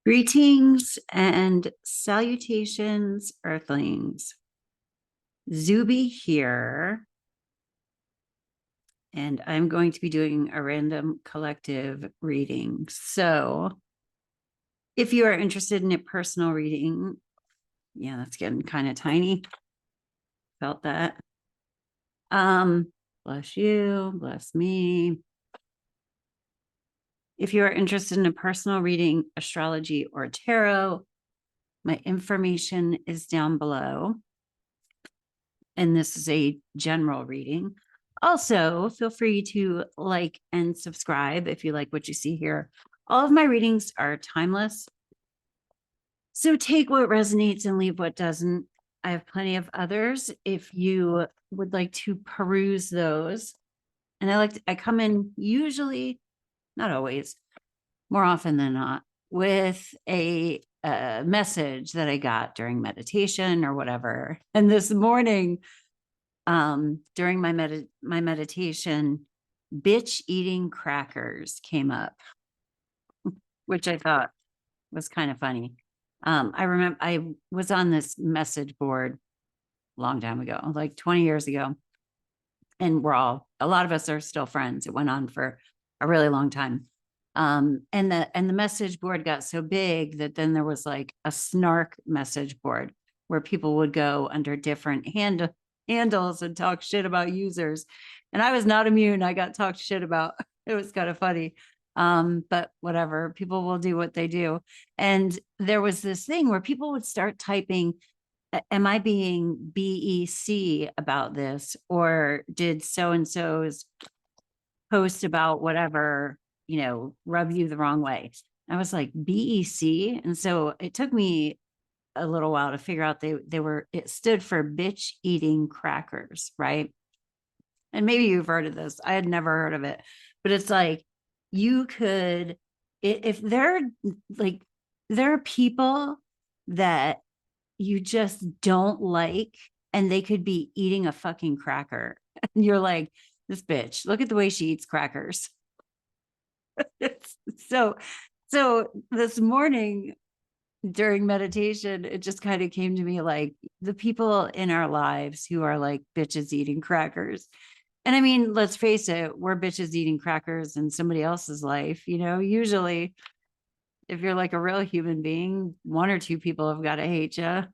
Greetings and salutations, Earthlings. Zube here, and I'm going to be doing a random collective reading. So, if you are interested in a personal reading, yeah, that's getting kind of tiny. Felt that. Bless you, bless me. If you are interested in a personal reading, astrology, or tarot, my information is down below. And this is a general reading. Also, feel free to like and subscribe if you like what you see here. All of my readings are timeless. So take what resonates and leave what doesn't. I have plenty of others if you would like to peruse those. And I come in usually, not always, more often than not, with a message that I got during meditation or whatever. And this morning, during my meditation, bitch eating crackers came up, which I thought was kind of funny. I remember I was on this message board a long time ago, like 20 years ago, and a lot of us are still friends. It went on for a really long time. And the message board got so big that then there was like a snark message board where people would go under different handles and talk shit about users. And I was not immune. I got talked shit about. It was kind of funny. But whatever, people will do what they do. And there was this thing where people would start typing, am I being BEC about this? Or did so-and-so's post about whatever, rub you the wrong way? I was like, BEC. And so it took me a little while to figure out it stood for bitch eating crackers, right? And maybe you've heard of this. I had never heard of it, but it's like you could, if there are people that you just don't like, and they could be eating a fucking cracker. And you're like, this bitch, look at the way she eats crackers. so this morning during meditation, it just kind of came to me like the people in our lives who are like bitches eating crackers. And I mean, let's face it, we're bitches eating crackers in somebody else's life. Usually if you're like a real human being, one or two people have got to hate you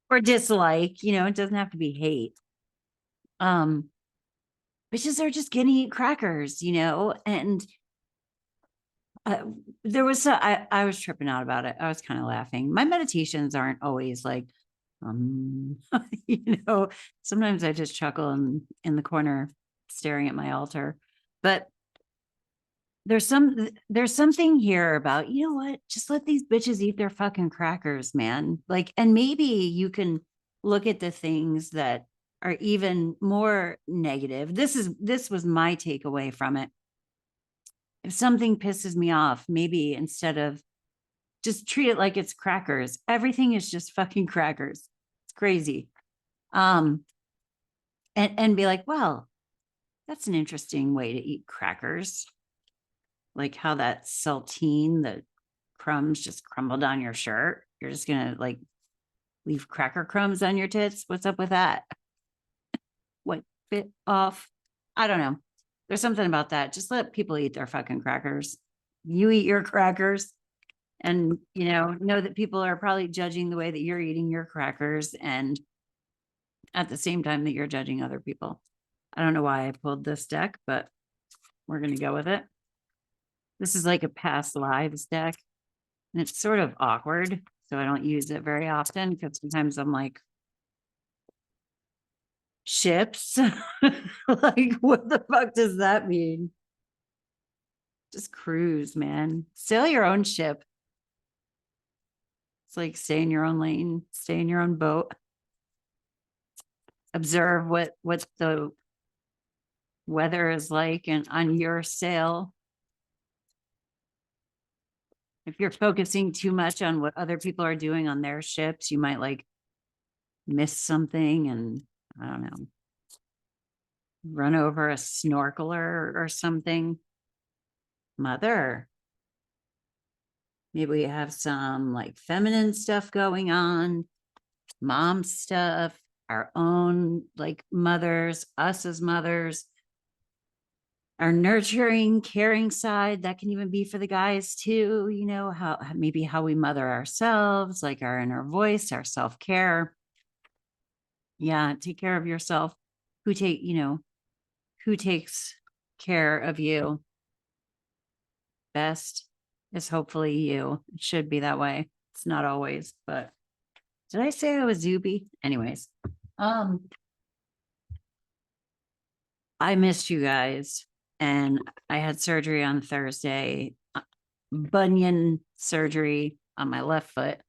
or dislike, it doesn't have to be hate. Bitches are just gonna eat crackers, and there was I was tripping out about it. I was kind of laughing. My meditations aren't always like, sometimes I just chuckle in the corner staring at my altar. But there's something here about, what? Just let these bitches eat their fucking crackers, man. Like, and maybe you can look at the things that are even more negative. This was my takeaway from it. If something pisses me off, maybe instead of just treat it like it's crackers, everything is just fucking crackers. It's crazy. And be like, well, that's an interesting way to eat crackers. Like how that saltine, the crumbs just crumbled on your shirt. You're just gonna like leave cracker crumbs on your tits. What's up with that? What fit off? I don't know. There's something about that. Just let people eat their fucking crackers. You eat your crackers, and know that people are probably judging the way that you're eating your crackers, and at the same time that you're judging other people. I don't know why I pulled this deck, but we're going to go with it. This is like a past lives deck, and it's sort of awkward, so I don't use it very often because sometimes I'm like, ships? Like, what the fuck does that mean? Just cruise, man. Sail your own ship. It's like stay in your own lane, stay in your own boat. Observe what the weather is like and on your sail. If you're focusing too much on what other people are doing on their ships, you might like miss something and I don't know, run over a snorkeler or something. Mother. Maybe we have some like feminine stuff going on, mom stuff, our own like mothers, us as mothers, our nurturing, caring side. That can even be for the guys too, you know, how maybe how we mother ourselves, like our inner voice, our self-care. Yeah, take care of yourself. Who takes care of you best is hopefully you. It should be that way. It's not always, but did I say I was Zube? Anyways, um, I missed you guys, and I had surgery on Thursday, bunion surgery on my left foot.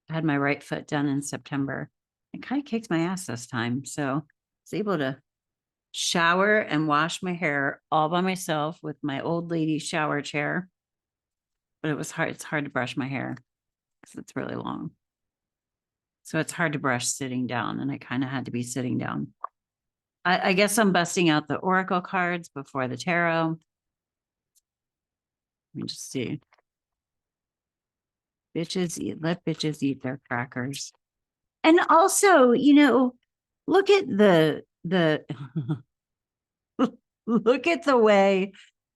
I had my right foot done in September. It kind of kicked my ass this time, so I was able to shower and wash my hair all by myself with my old lady shower chair. But it was hard. It's hard to brush my hair because it's really long. So it's hard to brush sitting down, and I kind of had to be sitting down. I guess I'm busting out the oracle cards before the tarot. Let me just see. Let bitches eat their crackers. And also, you know, look at the look at the way,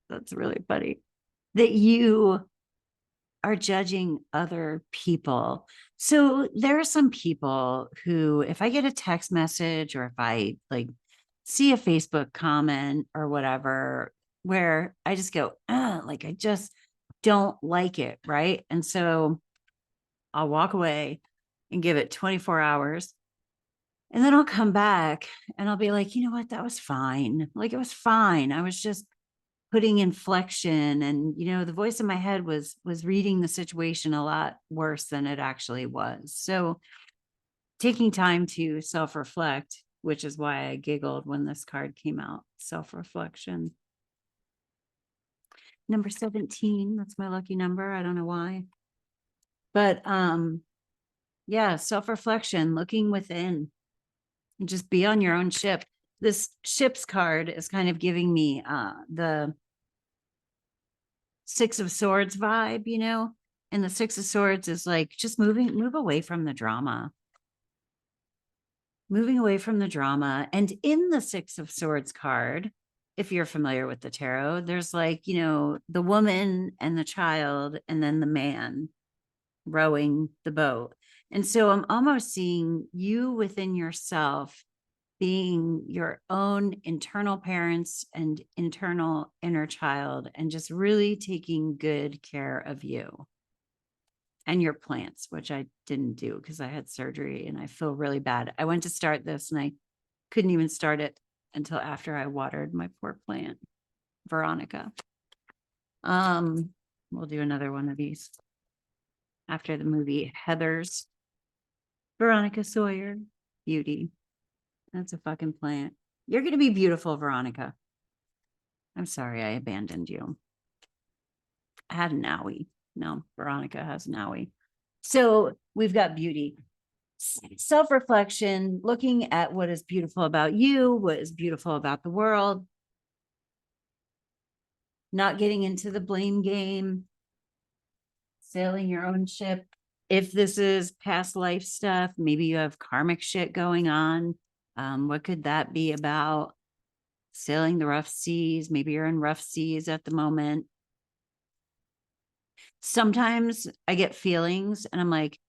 that's really funny, that you are judging other people. So there are some people who, if I get a text message or if I like see a Facebook comment or whatever, where I just go, like I just don't like it. Right. And so I'll walk away and give it 24 hours. And then I'll come back and I'll be like, you know what? That was fine. Like it was fine. I was just putting inflection, and you know the voice in my head was reading the situation a lot worse than it actually was. So taking time to self-reflect, which is why I giggled when this card came out. Self-reflection. Number 17, that's my lucky number. I don't know why. But yeah, self-reflection, looking within, and just be on your own ship. This ship's card is kind of giving me the Six of Swords vibe, you know? And the Six of Swords is like just move away from the drama. Moving away from the drama. And in the Six of Swords card, if you're familiar with the tarot, there's like, you know, the woman and the child, and then the man rowing the boat. And so I'm almost seeing you within yourself being your own internal parents and internal inner child, and just really taking good care of you and your plants, which I didn't do because I had surgery and I feel really bad. I went to start this and I couldn't even start it until after I watered my poor plant, Veronica. We'll do another one of these after the movie Heathers. Veronica Sawyer, beauty. That's a fucking plant. You're going to be beautiful, Veronica. I'm sorry I abandoned you. I had an owie. No, Veronica has an owie. So we've got beauty, self-reflection, looking at what is beautiful about you, what is beautiful about the world, not getting into the blame game, sailing your own ship. If this is past life stuff, maybe you have karmic shit going on. What could that be about? Sailing the rough seas. Maybe you're in rough seas at the moment. Sometimes I get feelings and I'm like,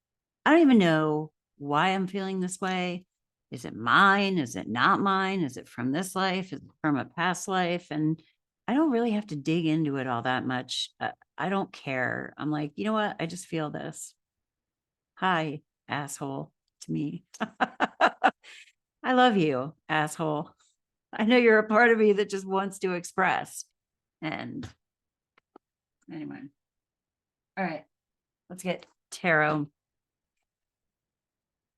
I don't even know why I'm feeling this way. Is it mine? Is it not mine? Is it from this life? Is it from a past life? And I don't really have to dig into it all that much. I don't care. I'm like, you know what? I just feel this. Hi, asshole, to me. I love you, asshole. I know you're a part of me that just wants to express. And anyway, all right, let's get tarot.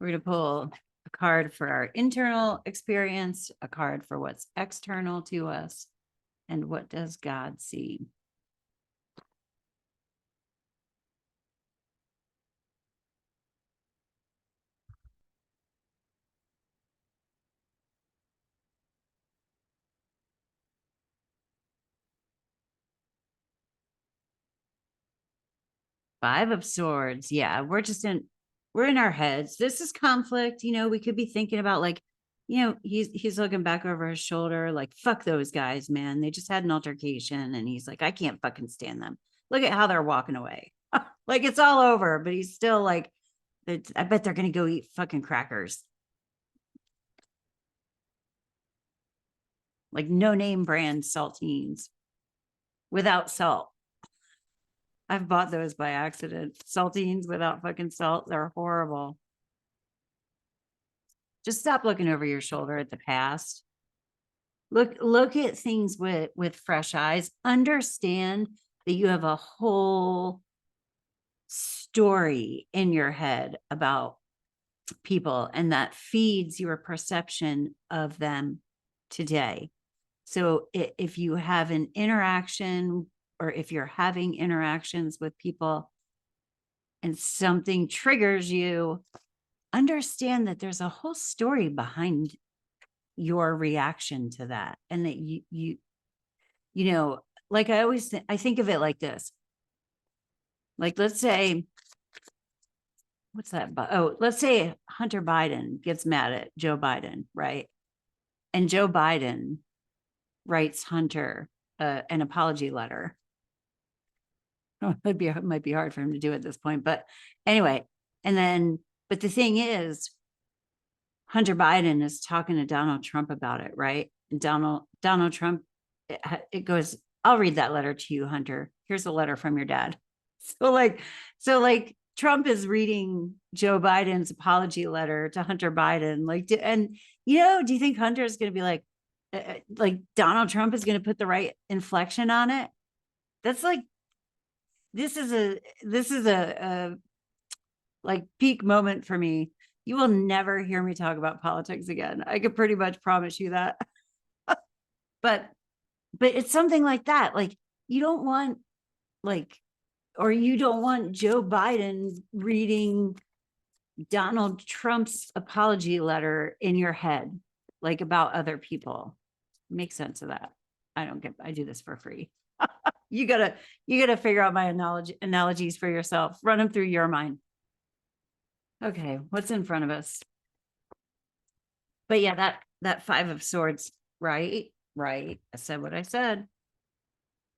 We're going to pull a card for our internal experience, a card for what's external to us, and what does God see? Five of Swords. Yeah, we're in our heads. This is conflict. We could be thinking about like, he's looking back over his shoulder, like, fuck those guys, man. They just had an altercation. And he's like, I can't fucking stand them. Look at how they're walking away. Like it's all over, but he's still like, I bet they're going to go eat fucking crackers. Like no name brand saltines without salt. I've bought those by accident. Saltines without fucking salt. They're horrible. Just stop looking over your shoulder at the past. Look at things with fresh eyes. Understand that you have a whole story in your head about people, and that feeds your perception of them today. So if you have an interaction, or if you're having interactions with people and something triggers you, understand that there's a whole story behind your reaction to that. And that like I always I think of it like this. Like, let's say, what's that? Oh, let's say Hunter Biden gets mad at Joe Biden, right? And Joe Biden writes Hunter an apology letter. Oh, it might be hard for him to do at this point, but anyway. But the thing is, Hunter Biden is talking to Donald Trump about it, right? And Donald Trump, it goes, I'll read that letter to you, Hunter. Here's a letter from your dad. So like Trump is reading Joe Biden's apology letter to Hunter Biden. Do you think Hunter is going to be like Donald Trump is going to put the right inflection on it? That's like, this is a like peak moment for me. You will never hear me talk about politics again. I could pretty much promise you that. but it's something like that. Like you don't want Joe Biden reading Donald Trump's apology letter in your head, like about other people. Make sense of that. I do this for free. You gotta figure out my analogies for yourself. Run them through your mind. Okay, what's in front of us? But yeah, that Five of Swords, right? I said what I said.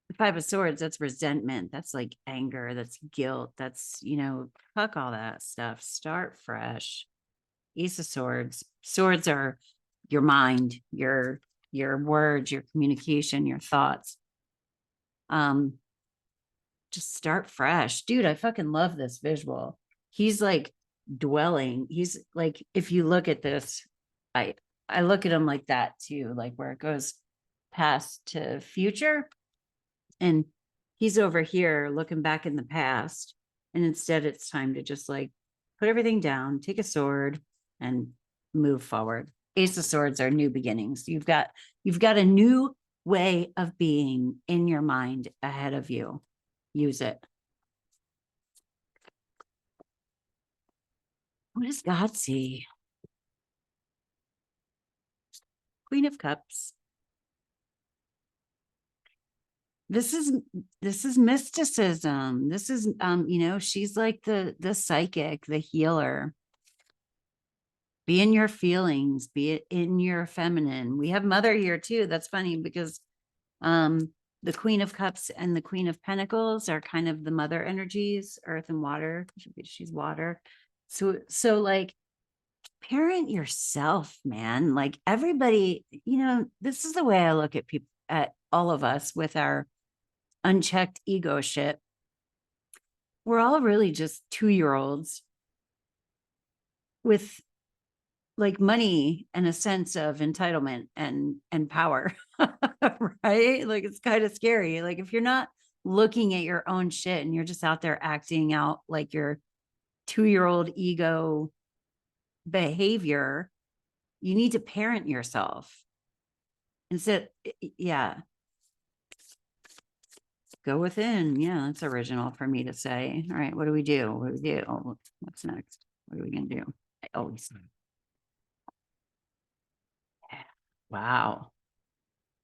The Five of Swords, that's resentment. That's like anger. That's guilt. That's, fuck all that stuff. Start fresh. Ace of Swords. Swords are your mind, your words, your communication, your thoughts. Just start fresh. Dude, I fucking love this visual. He's like dwelling. He's like, if you look at this, I look at him like that too, like where it goes past to future. And he's over here looking back in the past. And instead it's time to just like put everything down, take a sword and move forward. Ace of Swords are new beginnings. You've got a new way of being in your mind ahead of you. Use it. What does God see? Queen of Cups. This is mysticism. This is she's like the psychic, the healer. Be in your feelings, be it in your feminine. We have Mother here too. That's funny because the Queen of Cups and the Queen of Pentacles are kind of the mother energies, earth and water. She's water. So like parent yourself, man. Like everybody, this is the way I look at people, at all of us with our unchecked ego shit. We're all really just 2-year-olds with like money and a sense of entitlement and power. Right? Like it's kind of scary. Like if you're not looking at your own shit and you're just out there acting out like your 2-year-old ego behavior, you need to parent yourself. Instead, yeah. Go within. Yeah, that's original for me to say. All right, what do we do? What's next? What are we gonna do? I always. Wow.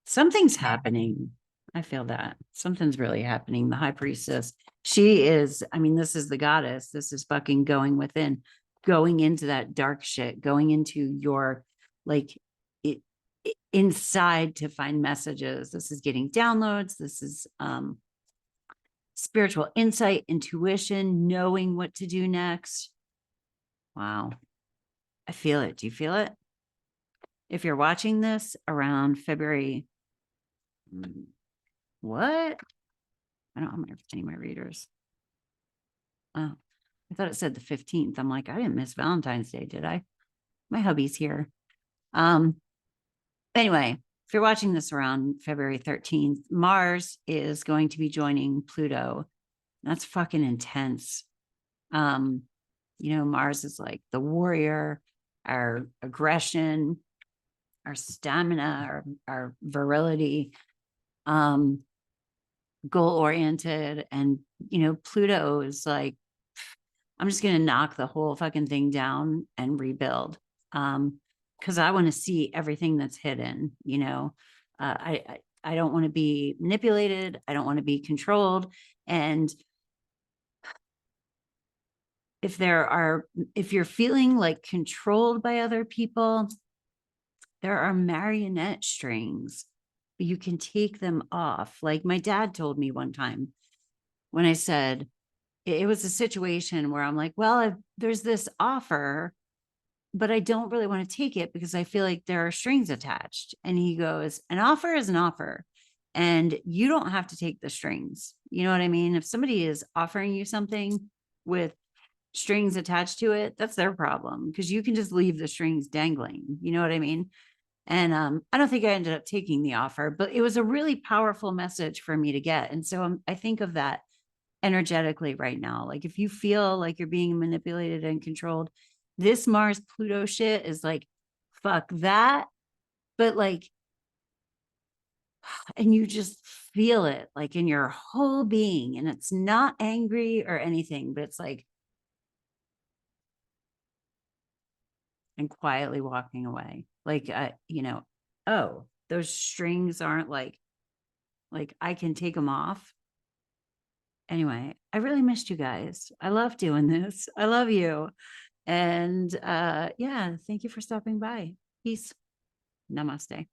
Something's happening. I feel that something's really happening. The high priestess, she is, I mean, this is the goddess. This is fucking going within, going into that dark shit, going into your like it, inside to find messages. This is getting downloads. This is spiritual insight, intuition, knowing what to do next. Wow. I feel it. Do you feel it? If you're watching this around February, what? I don't have any of my readers. Oh, I thought it said the 15th. I'm like, I didn't miss Valentine's Day, did I? My hubby's here. Anyway, if you're watching this around February 13th, Mars is going to be joining Pluto. That's fucking intense. Mars is like the warrior, our aggression, our stamina, our virility, goal-oriented. And, Pluto is like, I'm just going to knock the whole fucking thing down and rebuild. Because I want to see everything that's hidden, I don't want to be manipulated. I don't want to be controlled. And if you're feeling like controlled by other people, there are marionette strings. You can take them off. Like my dad told me one time when I said, it was a situation where I'm like, well, there's this offer, but I don't really want to take it because I feel like there are strings attached. And he goes, an offer is an offer and you don't have to take the strings. You know what I mean? If somebody is offering you something with strings attached to it, that's their problem because you can just leave the strings dangling. You know what I mean? And I don't think I ended up taking the offer, but it was a really powerful message for me to get. And so I think of that energetically right now. Like if you feel like you're being manipulated and controlled, this Mars Pluto shit is like, fuck that. But like, and you just feel it like in your whole being. And it's not angry or anything, but it's like, and quietly walking away. Like, oh, those strings aren't like I can take them off. Anyway, I really missed you guys. I love doing this. I love you. And yeah, thank you for stopping by. Peace. Namaste.